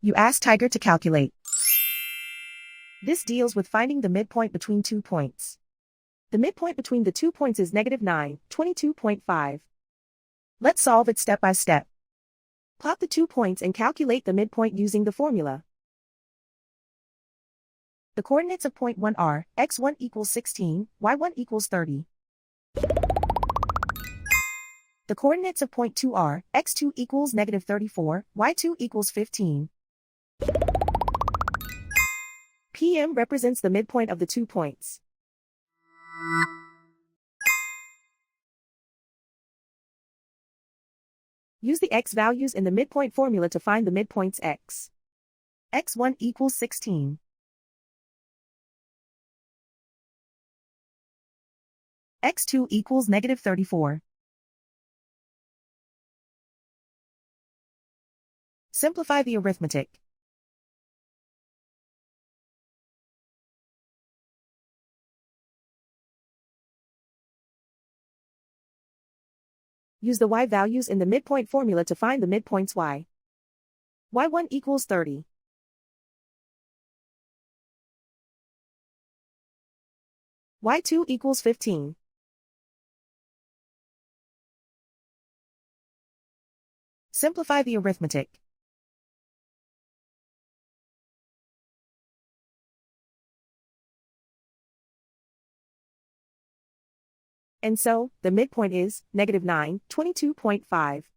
You ask Tiger to calculate. This deals with finding the midpoint between 2 points. The midpoint between the 2 points is -9, 22.5. Let's solve it step by step. Plot the 2 points and calculate the midpoint using the formula. The coordinates of point 1 are x1 equals 16, y1 equals 30. The coordinates of point 2 are x2 equals -34, y2 equals 15. PM represents the midpoint of the 2 points. Use the x values in the midpoint formula to find the midpoints x. x1 equals 16. x2 equals -34. Simplify the arithmetic. Use the y values in the midpoint formula to find the midpoints y. y1 equals 30. y2 equals 15. Simplify the arithmetic. And so, the midpoint is -9, 22.5.